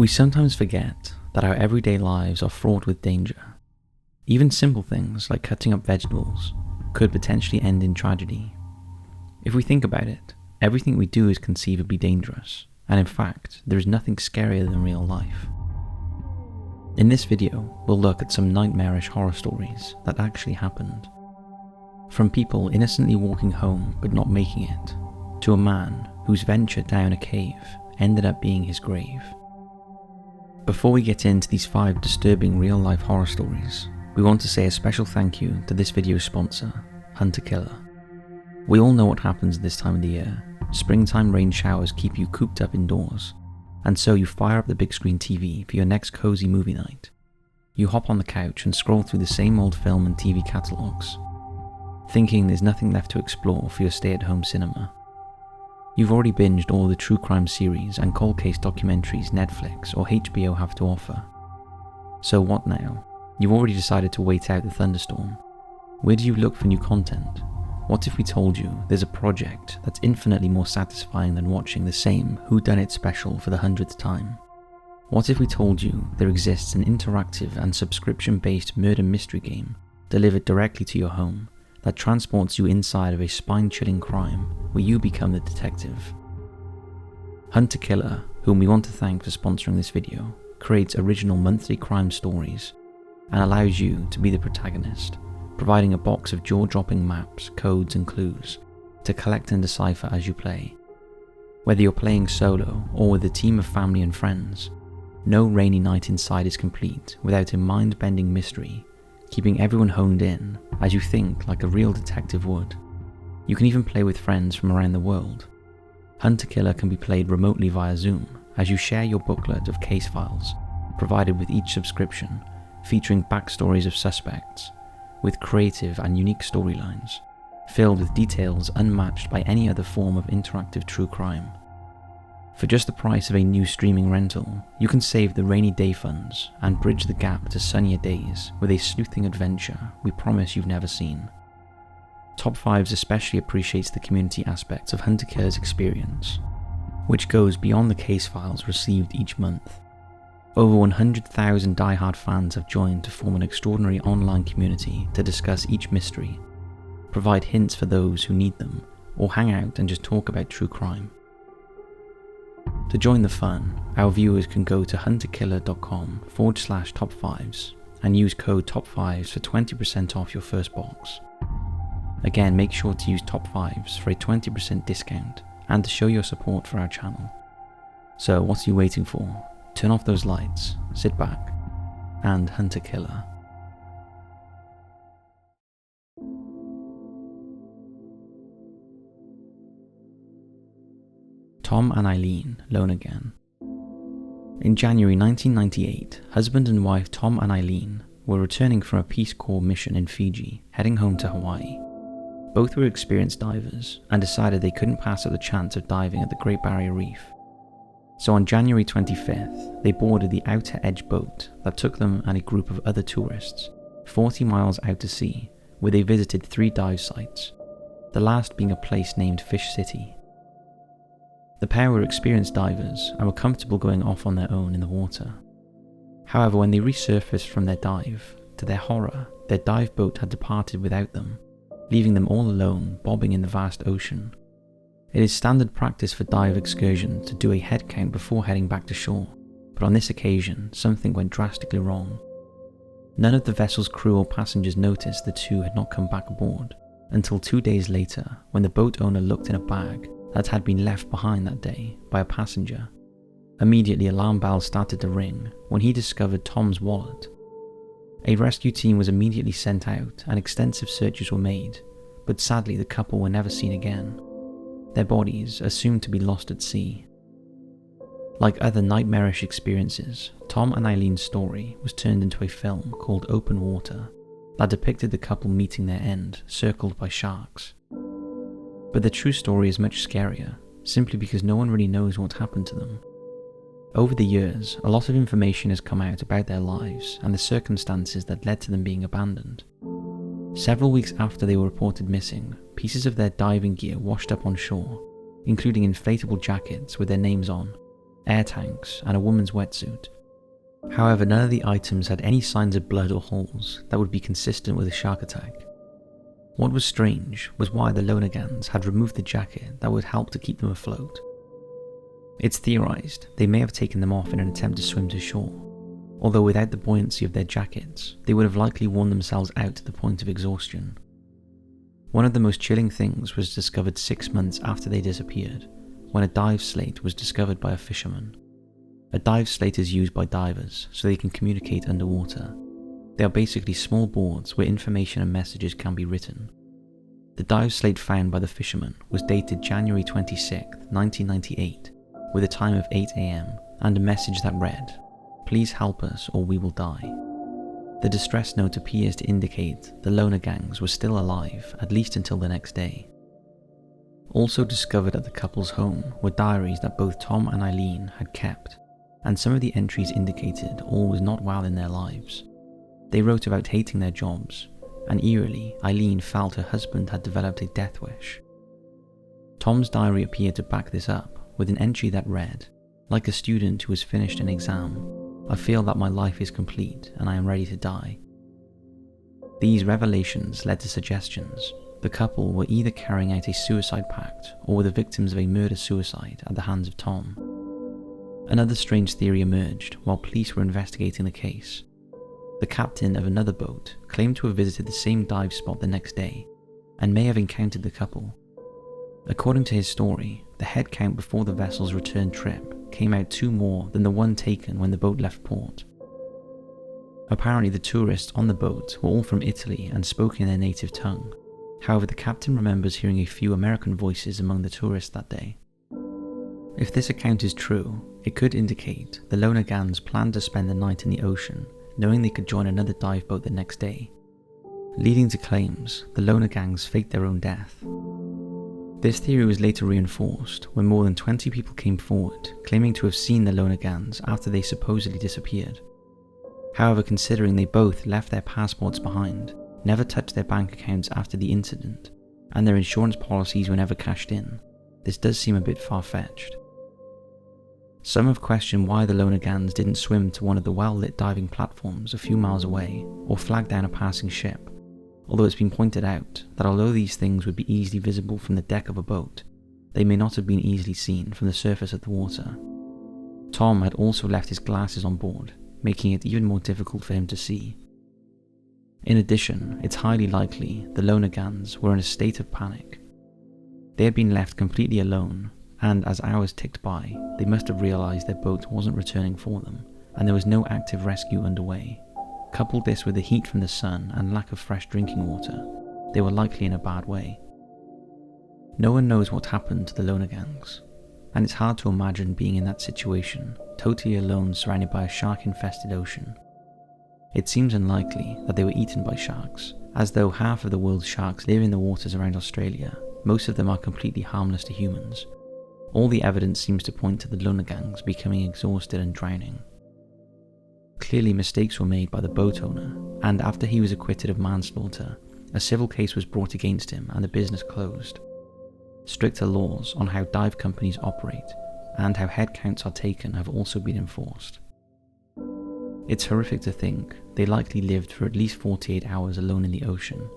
We sometimes forget that our everyday lives are fraught with danger. Even simple things like cutting up vegetables could potentially end in tragedy. If we think about it, everything we do is conceivably dangerous, and in fact, there is nothing scarier than real life. In this video, we'll look at some nightmarish horror stories that actually happened. From people innocently walking home but not making it, to a man whose venture down a cave ended up being his grave. Before we get into these 5 disturbing real-life horror stories, we want to say a special thank you to this video's sponsor, Hunter-Killer. We all know what happens this time of the year. Springtime rain showers keep you cooped up indoors, and so you fire up the big screen TV for your next cozy movie night. You hop on the couch and scroll through the same old film and TV catalogues, thinking there's nothing left to explore for your stay-at-home cinema. You've already binged all the true crime series and cold case documentaries Netflix or HBO have to offer. So what now? You've already decided to wait out the thunderstorm. Where do you look for new content? What if we told you there's a project that's infinitely more satisfying than watching the same whodunit special for the 100th time? What if we told you there exists an interactive and subscription-based murder mystery game delivered directly to your home that transports you inside of a spine-chilling crime where you become the detective? Hunter-Killer, whom we want to thank for sponsoring this video, creates original monthly crime stories and allows you to be the protagonist, providing a box of jaw-dropping maps, codes and clues to collect and decipher as you play. Whether you're playing solo or with a team of family and friends, no rainy night inside is complete without a mind-bending mystery, keeping everyone honed in as you think like a real detective would. You can even play with friends from around the world. Hunter-Killer can be played remotely via Zoom as you share your booklet of case files, provided with each subscription, featuring backstories of suspects, with creative and unique storylines, filled with details unmatched by any other form of interactive true crime. For just the price of a new streaming rental, you can save the rainy day funds and bridge the gap to sunnier days with a sleuthing adventure we promise you've never seen. Top 5s especially appreciates the community aspects of Hunter-Killer's experience, which goes beyond the case files received each month. Over 100,000 die-hard fans have joined to form an extraordinary online community to discuss each mystery, provide hints for those who need them, or hang out and just talk about true crime. To join the fun, our viewers can go to hunterkiller.com/top5s and use code TOP5s for 20% off your first box. Again, make sure to use Top5s for a 20% discount and to show your support for our channel. So what are you waiting for? Turn off those lights, sit back, and Hunter-Killer. Tom and Eileen Lonergan. In January 1998, husband and wife Tom and Eileen were returning from a Peace Corps mission in Fiji, heading home to Hawaii. Both were experienced divers and decided they couldn't pass up the chance of diving at the Great Barrier Reef. So on January 25th, they boarded the Outer Edge boat that took them and a group of other tourists 40 miles out to sea, where they visited 3 dive sites, the last being a place named Fish City. The pair were experienced divers and were comfortable going off on their own in the water. However, when they resurfaced from their dive, to their horror, their dive boat had departed without them, leaving them all alone bobbing in the vast ocean. It is standard practice for dive excursions to do a head count before heading back to shore, but on this occasion, something went drastically wrong. None of the vessel's crew or passengers noticed the 2 had not come back aboard, until 2 days later, when the boat owner looked in a bag that had been left behind that day by a passenger. Immediately, alarm bells started to ring when he discovered Tom's wallet. A rescue team was immediately sent out and extensive searches were made, but sadly the couple were never seen again, their bodies assumed to be lost at sea. Like other nightmarish experiences, Tom and Eileen's story was turned into a film called Open Water that depicted the couple meeting their end, circled by sharks. But the true story is much scarier, simply because no one really knows what happened to them. Over the years, a lot of information has come out about their lives and the circumstances that led to them being abandoned. Several weeks after they were reported missing, pieces of their diving gear washed up on shore, including inflatable jackets with their names on, air tanks, and a woman's wetsuit. However, none of the items had any signs of blood or holes that would be consistent with a shark attack. What was strange was why the Lonergans had removed the jacket that would help to keep them afloat. It's theorized they may have taken them off in an attempt to swim to shore, although without the buoyancy of their jackets, they would have likely worn themselves out to the point of exhaustion. One of the most chilling things was discovered 6 months after they disappeared, when a dive slate was discovered by a fisherman. A dive slate is used by divers so they can communicate underwater. They are basically small boards where information and messages can be written. The dive slate found by the fisherman was dated January 26, 1998, with a time of 8 AM and a message that read, "Please help us or we will die." The distress note appears to indicate the Lonergans were still alive at least until the next day. Also discovered at the couple's home were diaries that both Tom and Eileen had kept, and some of the entries indicated all was not well in their lives. They wrote about hating their jobs, and eerily, Eileen felt her husband had developed a death wish. Tom's diary appeared to back this up, with an entry that read, "Like a student who has finished an exam, I feel that my life is complete and I am ready to die." These revelations led to suggestions. The couple were either carrying out a suicide pact or were the victims of a murder-suicide at the hands of Tom. Another strange theory emerged while police were investigating the case. The captain of another boat claimed to have visited the same dive spot the next day and may have encountered the couple. According to his story, the head count before the vessel's return trip came out 2 more than the one taken when the boat left port. Apparently the tourists on the boat were all from Italy and spoke in their native tongue. However, the captain remembers hearing a few American voices among the tourists that day. If this account is true, it could indicate the Lonergans planned to spend the night in the ocean, knowing they could join another dive boat the next day, leading to claims the Lonergans faked their own death. This theory was later reinforced when more than 20 people came forward claiming to have seen the Lonergans after they supposedly disappeared. However, considering they both left their passports behind, never touched their bank accounts after the incident, and their insurance policies were never cashed in, this does seem a bit far-fetched. Some have questioned why the Lonergans didn't swim to one of the well-lit diving platforms a few miles away or flag down a passing ship, although it's been pointed out that although these things would be easily visible from the deck of a boat, they may not have been easily seen from the surface of the water. Tom had also left his glasses on board, making it even more difficult for him to see. In addition, it's highly likely the Lonergans were in a state of panic. They had been left completely alone, and as hours ticked by, they must have realised their boat wasn't returning for them, and there was no active rescue underway. Couple this with the heat from the sun and lack of fresh drinking water, they were likely in a bad way. No one knows what happened to the Lonergans, and it's hard to imagine being in that situation, totally alone surrounded by a shark-infested ocean. It seems unlikely that they were eaten by sharks, as though half of the world's sharks live in the waters around Australia, most of them are completely harmless to humans. All the evidence seems to point to the Lonergans becoming exhausted and drowning. Clearly mistakes were made by the boat owner, and after he was acquitted of manslaughter, a civil case was brought against him and the business closed. Stricter laws on how dive companies operate and how head counts are taken have also been enforced. It's horrific to think they likely lived for at least 48 hours alone in the ocean.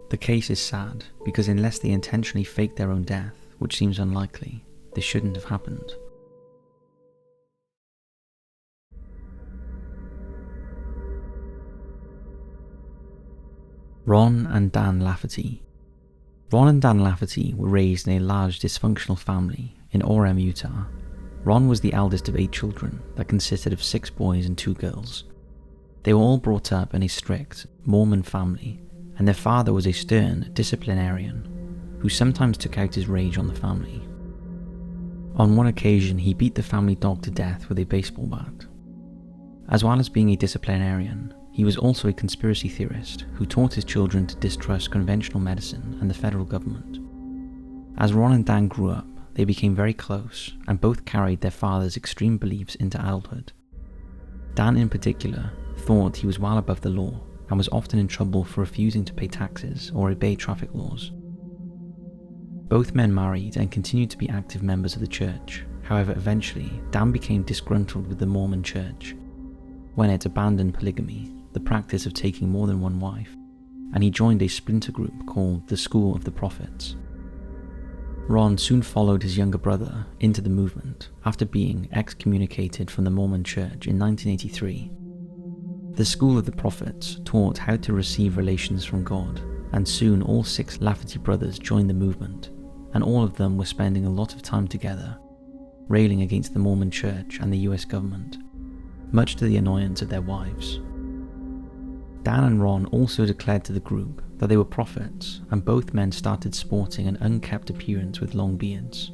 The case is sad because unless they intentionally faked their own death, which seems unlikely, this shouldn't have happened. Ron and Dan Lafferty. Ron and Dan Lafferty were raised in a large dysfunctional family in Orem, Utah. Ron was the eldest of 8 children that consisted of 6 boys and 2 girls. They were all brought up in a strict Mormon family, and their father was a stern disciplinarian who sometimes took out his rage on the family. On one occasion, he beat the family dog to death with a baseball bat. As well as being a disciplinarian, he was also a conspiracy theorist who taught his children to distrust conventional medicine and the federal government. As Ron and Dan grew up, they became very close and both carried their father's extreme beliefs into adulthood. Dan in particular thought he was well above the law and was often in trouble for refusing to pay taxes or obey traffic laws. Both men married and continued to be active members of the church, However, eventually, Dan became disgruntled with the Mormon Church when it abandoned polygamy, the practice of taking more than one wife, and he joined a splinter group called the School of the Prophets. Ron soon followed his younger brother into the movement after being excommunicated from the Mormon Church in 1983. The School of the Prophets taught how to receive relations from God, and soon all 6 Lafferty brothers joined the movement, and all of them were spending a lot of time together, railing against the Mormon Church and the US government, much to the annoyance of their wives. Dan and Ron also declared to the group that they were prophets, and both men started sporting an unkempt appearance with long beards.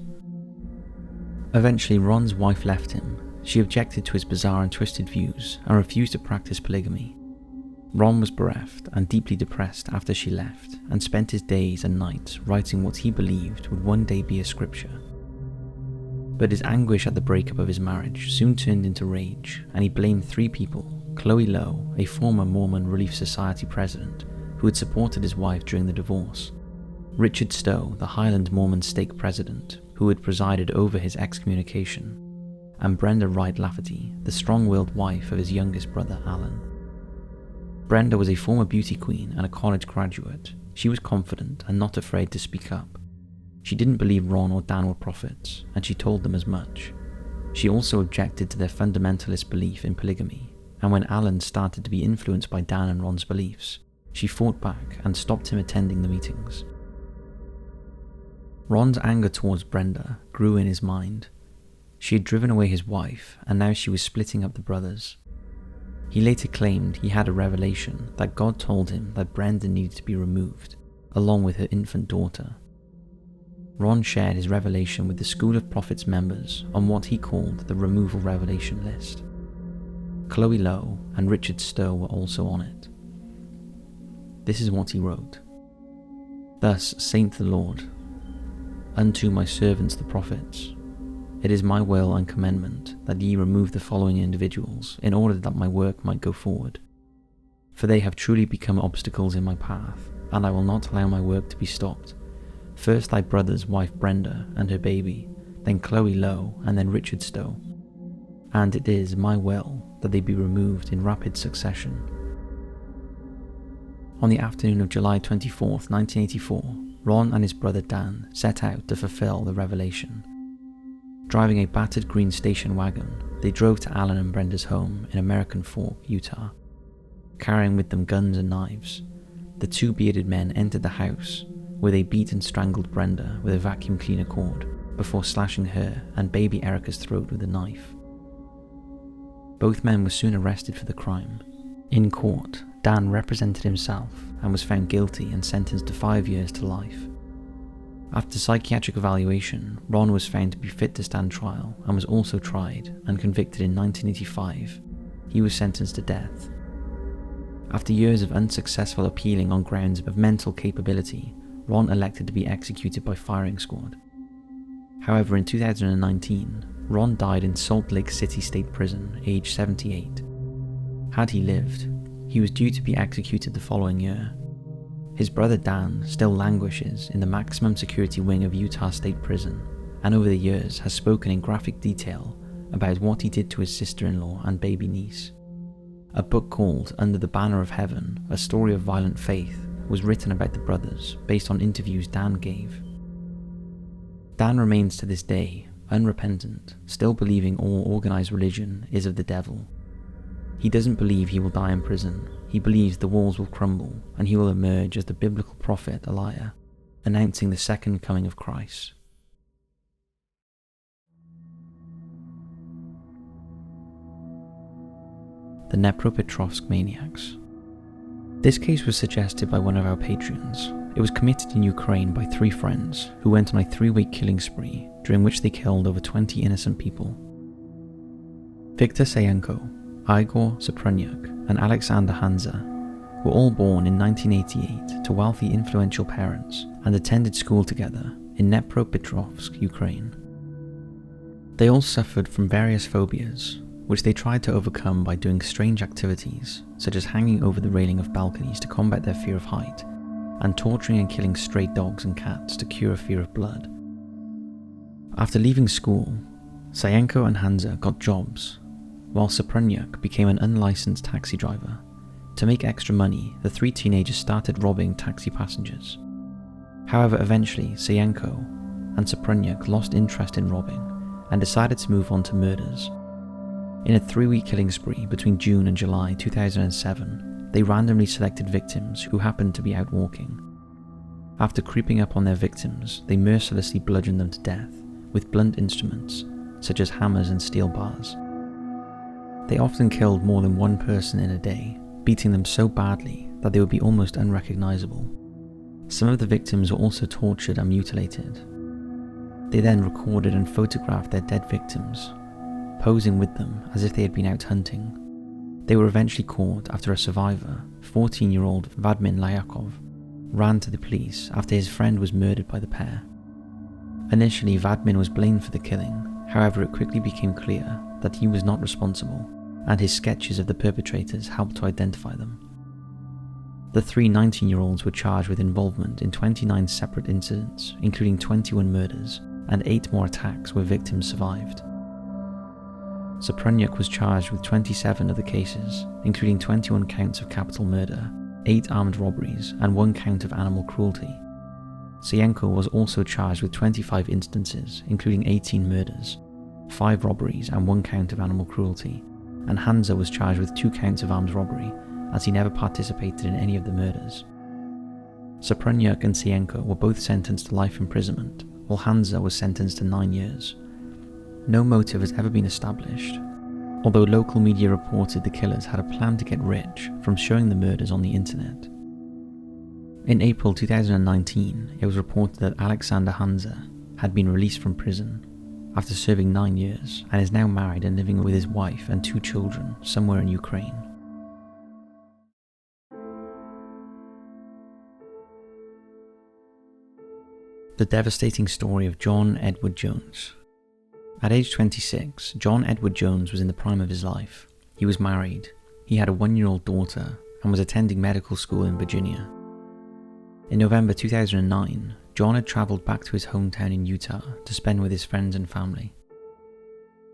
Eventually, Ron's wife left him. She objected to his bizarre and twisted views and refused to practice polygamy. Ron was bereft and deeply depressed after she left, and spent his days and nights writing what he believed would one day be a scripture. But his anguish at the breakup of his marriage soon turned into rage, and he blamed 3 people: Chloe Lowe, a former Mormon Relief Society president who had supported his wife during the divorce; Richard Stowe, the Highland Mormon stake president who had presided over his excommunication; and Brenda Wright Lafferty, the strong-willed wife of his youngest brother Alan. Brenda was a former beauty queen and a college graduate. She was confident and not afraid to speak up. She didn't believe Ron or Dan were prophets, and she told them as much. She also objected to their fundamentalist belief in polygamy, and when Alan started to be influenced by Dan and Ron's beliefs, she fought back and stopped him attending the meetings. Ron's anger towards Brenda grew in his mind. She had driven away his wife, and now she was splitting up the brothers. He later claimed he had a revelation that God told him that Brenda needed to be removed, along with her infant daughter. Ron shared his revelation with the School of Prophets members on what he called the removal revelation list. Chloe Lowe and Richard Stowe were also on it. This is what he wrote: "Thus saith the Lord, unto my servants the prophets, it is my will and commandment that ye remove the following individuals, in order that my work might go forward. For they have truly become obstacles in my path, and I will not allow my work to be stopped. First thy brother's wife Brenda and her baby, then Chloe Lowe, and then Richard Stowe. And it is my will that they be removed in rapid succession." On the afternoon of July 24th, 1984, Ron and his brother Dan set out to fulfill the revelation. Driving a battered green station wagon, they drove to Alan and Brenda's home in American Fork, Utah. Carrying with them guns and knives, the 2 bearded men entered the house, where they beat and strangled Brenda with a vacuum cleaner cord before slashing her and baby Erica's throat with a knife. Both men were soon arrested for the crime. In court, Dan represented himself and was found guilty and sentenced to 5 years to life. After psychiatric evaluation, Ron was found to be fit to stand trial and was also tried and convicted in 1985. He was sentenced to death. After years of unsuccessful appealing on grounds of mental capability, Ron elected to be executed by firing squad. However, in 2019, Ron died in Salt Lake City State Prison, aged 78. Had he lived, he was due to be executed the following year. His brother Dan still languishes in the maximum security wing of Utah State Prison, and over the years has spoken in graphic detail about what he did to his sister-in-law and baby niece. A book called Under the Banner of Heaven, A Story of Violent Faith, was written about the brothers based on interviews Dan gave. Dan remains to this day unrepentant, still believing all organized religion is of the devil. He doesn't believe he will die in prison. He believes the walls will crumble and he will emerge as the biblical prophet Elijah, announcing the second coming of Christ. The Dnepropetrovsk Maniacs. This case was suggested by one of our patrons. It was committed in Ukraine by 3 friends who went on a 3-week killing spree, during which they killed over 20 innocent people. Viktor Sayenko, Igor Sopranyuk, and Alexander Hanza were all born in 1988 to wealthy, influential parents and attended school together in Dnepropetrovsk, Ukraine. They all suffered from various phobias, which they tried to overcome by doing strange activities, such as hanging over the railing of balconies to combat their fear of height, and torturing and killing stray dogs and cats to cure a fear of blood. After leaving school, Sayenko and Hansa got jobs, while Soprunyuk became an unlicensed taxi driver. To make extra money, the three teenagers started robbing taxi passengers. However, eventually, Sayenko and Soprunyuk lost interest in robbing and decided to move on to murders. In a 3-week killing spree between June and July 2007, they randomly selected victims who happened to be out walking. After creeping up on their victims, they mercilessly bludgeoned them to death with blunt instruments, such as hammers and steel bars. They often killed more than one person in a day, beating them so badly that they would be almost unrecognizable. Some of the victims were also tortured and mutilated. They then recorded and photographed their dead victims, posing with them as if they had been out hunting. They were eventually caught after a survivor, 14-year-old Vadmin Lyakov, ran to the police after his friend was murdered by the pair. Initially, Vadmin was blamed for the killing, however it quickly became clear that he was not responsible, and his sketches of the perpetrators helped to identify them. The three 19-year-olds were charged with involvement in 29 separate incidents, including 21 murders, and 8 more attacks where victims survived. Soprunyuk was charged with 27 of the cases, including 21 counts of capital murder, 8 armed robberies, and 1 count of animal cruelty. Sayenko was also charged with 25 instances, including 18 murders, 5 robberies, and 1 count of animal cruelty, and Hansa was charged with 2 counts of armed robbery, as he never participated in any of the murders. Soprunyuk and Sayenko were both sentenced to life imprisonment, while Hansa was sentenced to 9 years. No motive has ever been established, although local media reported the killers had a plan to get rich from showing the murders on the internet. In April 2019, it was reported that Alexander Hansa had been released from prison after serving 9 years and is now married and living with his wife and 2 children somewhere in Ukraine. The devastating story of John Edward Jones. At age 26, John Edward Jones was in the prime of his life. He was married, he had a 1-year-old daughter, and was attending medical school in Virginia. In November 2009, John had travelled back to his hometown in Utah to spend with his friends and family.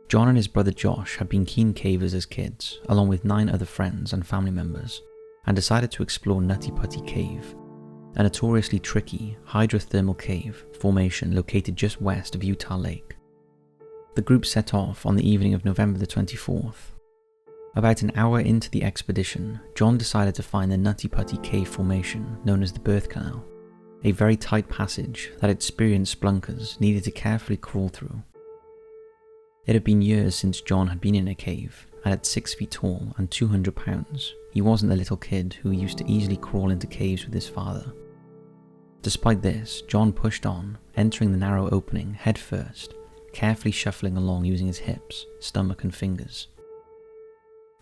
John and his brother Josh had been keen cavers as kids, along with 9 other friends and family members, and decided to explore Nutty Putty Cave, a notoriously tricky hydrothermal cave formation located just west of Utah Lake. The group set off on the evening of November the 24th. About an hour into the expedition, John decided to find the Nutty Putty Cave formation known as the Birth Canal, a very tight passage that experienced splunkers needed to carefully crawl through. It had been years since John had been in a cave, and at 6 feet tall and 200 pounds, he wasn't the little kid who used to easily crawl into caves with his father. Despite this, John pushed on, entering the narrow opening head first, carefully shuffling along using his hips, stomach and fingers.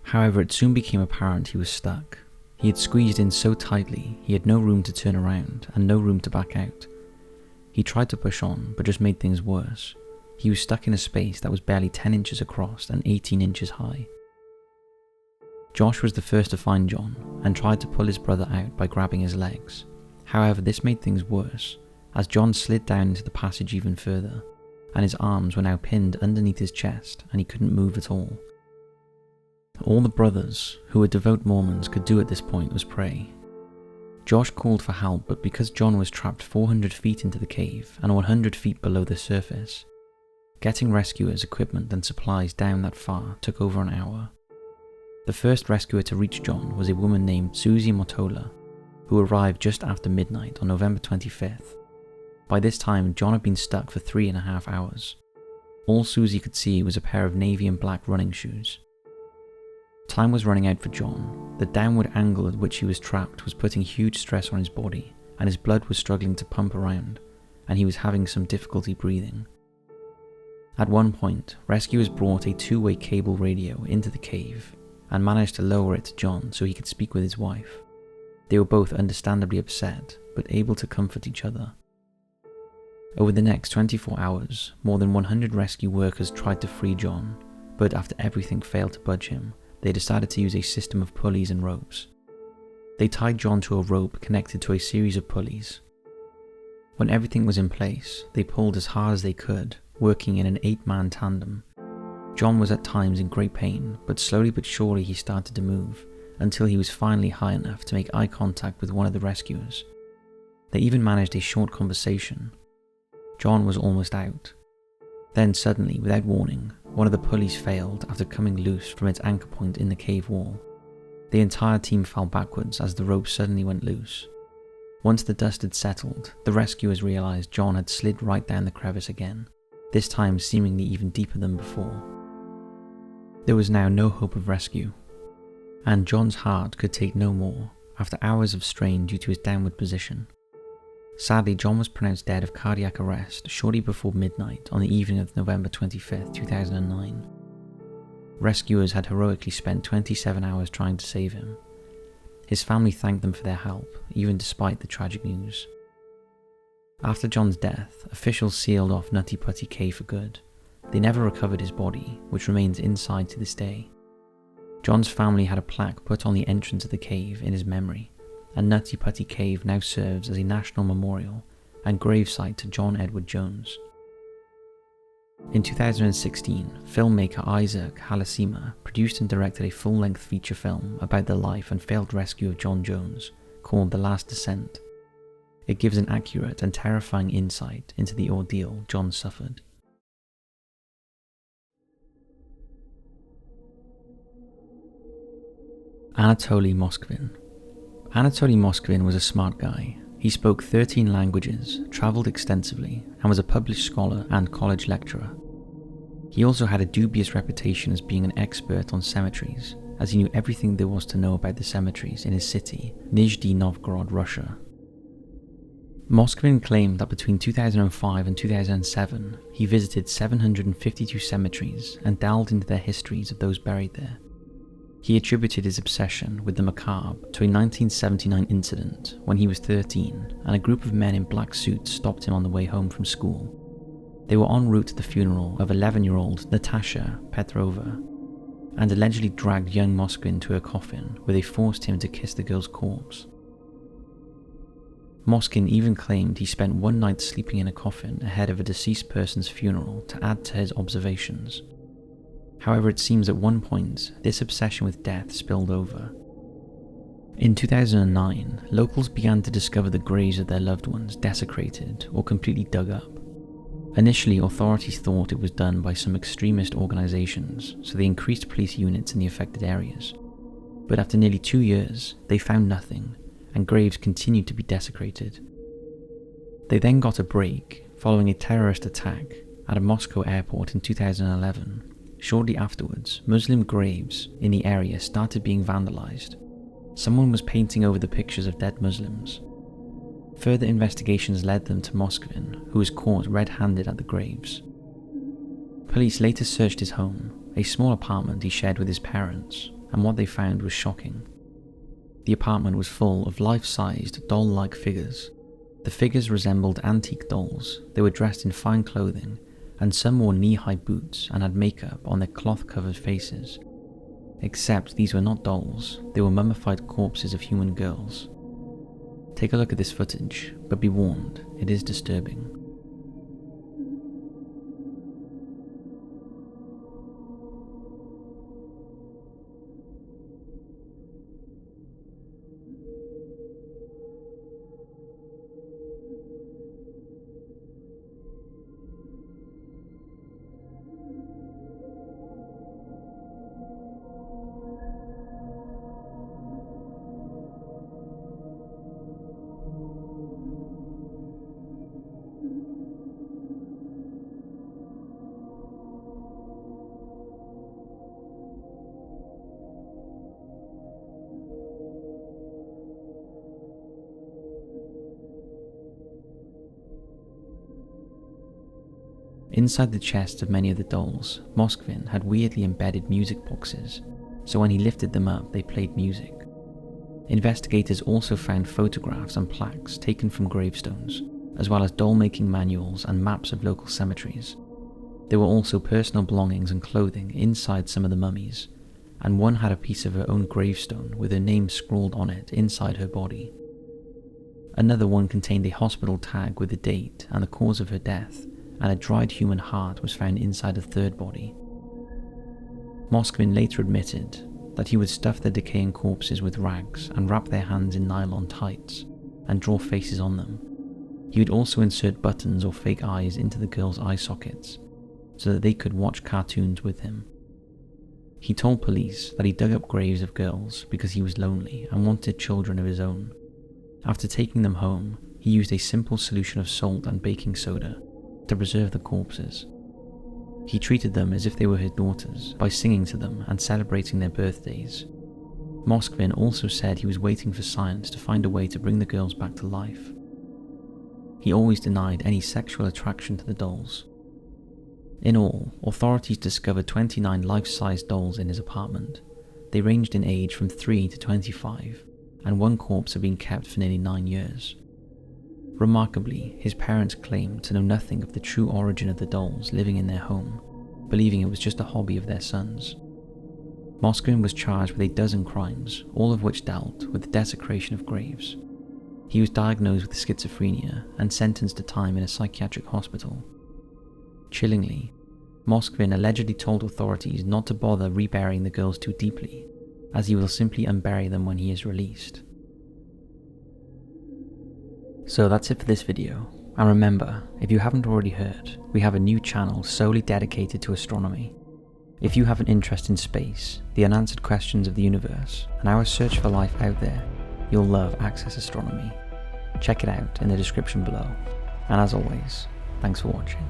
However, it soon became apparent he was stuck. He had squeezed in so tightly he had no room to turn around and no room to back out. He tried to push on, but just made things worse. He was stuck in a space that was barely 10 inches across and 18 inches high. Josh was the first to find John and tried to pull his brother out by grabbing his legs. However, this made things worse, as John slid down into the passage even further, and his arms were now pinned underneath his chest and he couldn't move at all. All the brothers, who were devout Mormons, could do at this point was pray. Josh called for help, but because John was trapped 400 feet into the cave and 100 feet below the surface, getting rescuers' equipment and supplies down that far took over an hour. The first rescuer to reach John was a woman named Susie Motola, who arrived just after midnight on November 25th. By this time, John had been stuck for 3.5 hours. All Susie could see was a pair of navy and black running shoes. Time was running out for John. The downward angle at which he was trapped was putting huge stress on his body, and his blood was struggling to pump around, and he was having some difficulty breathing. At one point, rescuers brought a 2-way cable radio into the cave and managed to lower it to John so he could speak with his wife. They were both understandably upset, but able to comfort each other. Over the next 24 hours, more than 100 rescue workers tried to free John, but after everything failed to budge him, they decided to use a system of pulleys and ropes. They tied John to a rope connected to a series of pulleys. When everything was in place, they pulled as hard as they could, working in an 8-man tandem. John was at times in great pain, but slowly but surely he started to move, until he was finally high enough to make eye contact with one of the rescuers. They even managed a short conversation. John was almost out. Then suddenly, without warning, one of the pulleys failed after coming loose from its anchor point in the cave wall. The entire team fell backwards as the rope suddenly went loose. Once the dust had settled, the rescuers realized John had slid right down the crevice again, this time seemingly even deeper than before. There was now no hope of rescue, and John's heart could take no more after hours of strain due to his downward position. Sadly, John was pronounced dead of cardiac arrest shortly before midnight on the evening of November 25, 2009. Rescuers had heroically spent 27 hours trying to save him. His family thanked them for their help, even despite the tragic news. After John's death, officials sealed off Nutty Putty Cave for good. They never recovered his body, which remains inside to this day. John's family had a plaque put on the entrance of the cave in his memory, and Nutty Putty Cave now serves as a national memorial and gravesite to John Edward Jones. In 2016, filmmaker Isaac Halasima produced and directed a full-length feature film about the life and failed rescue of John Jones, called The Last Descent. It gives an accurate and terrifying insight into the ordeal John suffered. Anatoly Moskvin. Anatoly Moskvin was a smart guy. He spoke 13 languages, travelled extensively, and was a published scholar and college lecturer. He also had a dubious reputation as being an expert on cemeteries, as he knew everything there was to know about the cemeteries in his city, Nizhny Novgorod, Russia. Moskvin claimed that between 2005 and 2007, he visited 752 cemeteries and delved into the histories of those buried there. He attributed his obsession with the macabre to a 1979 incident when he was 13 and a group of men in black suits stopped him on the way home from school. They were en route to the funeral of 11-year-old Natasha Petrova and allegedly dragged young Moskvin to her coffin where they forced him to kiss the girl's corpse. Moskvin even claimed he spent one night sleeping in a coffin ahead of a deceased person's funeral to add to his observations. However, it seems at one point, this obsession with death spilled over. In 2009, locals began to discover the graves of their loved ones desecrated or completely dug up. Initially, authorities thought it was done by some extremist organizations, so they increased police units in the affected areas. But after nearly 2 years, they found nothing, and graves continued to be desecrated. They then got a break following a terrorist attack at a Moscow airport in 2011. Shortly afterwards, Muslim graves in the area started being vandalized. Someone was painting over the pictures of dead Muslims. Further investigations led them to Moskvin, who was caught red-handed at the graves. Police later searched his home, a small apartment he shared with his parents, and what they found was shocking. The apartment was full of life-sized, doll-like figures. The figures resembled antique dolls. They were dressed in fine clothing, and some wore knee-high boots and had makeup on their cloth-covered faces. Except these were not dolls, they were mummified corpses of human girls. Take a look at this footage, but be warned, it is disturbing. Inside the chests of many of the dolls, Moskvin had weirdly embedded music boxes, so when he lifted them up they played music. Investigators also found photographs and plaques taken from gravestones, as well as doll-making manuals and maps of local cemeteries. There were also personal belongings and clothing inside some of the mummies, and one had a piece of her own gravestone with her name scrawled on it inside her body. Another one contained a hospital tag with the date and the cause of her death, and a dried human heart was found inside a third body. Moskvin later admitted that he would stuff the decaying corpses with rags and wrap their hands in nylon tights and draw faces on them. He would also insert buttons or fake eyes into the girls' eye sockets so that they could watch cartoons with him. He told police that he dug up graves of girls because he was lonely and wanted children of his own. After taking them home, he used a simple solution of salt and baking soda to preserve the corpses. He treated them as if they were his daughters by singing to them and celebrating their birthdays. Moskvin also said he was waiting for science to find a way to bring the girls back to life. He always denied any sexual attraction to the dolls. In all, authorities discovered 29 life-size dolls in his apartment. They ranged in age from 3 to 25, and one corpse had been kept for nearly 9 years. Remarkably, his parents claimed to know nothing of the true origin of the dolls living in their home, believing it was just a hobby of their sons. Moskvin was charged with a dozen crimes, all of which dealt with the desecration of graves. He was diagnosed with schizophrenia and sentenced to time in a psychiatric hospital. Chillingly, Moskvin allegedly told authorities not to bother reburying the girls too deeply, as he will simply unbury them when he is released. So that's it for this video, and remember, if you haven't already heard, we have a new channel solely dedicated to astronomy. If you have an interest in space, the unanswered questions of the universe, and our search for life out there, you'll love Access Astronomy. Check it out in the description below, and as always, thanks for watching.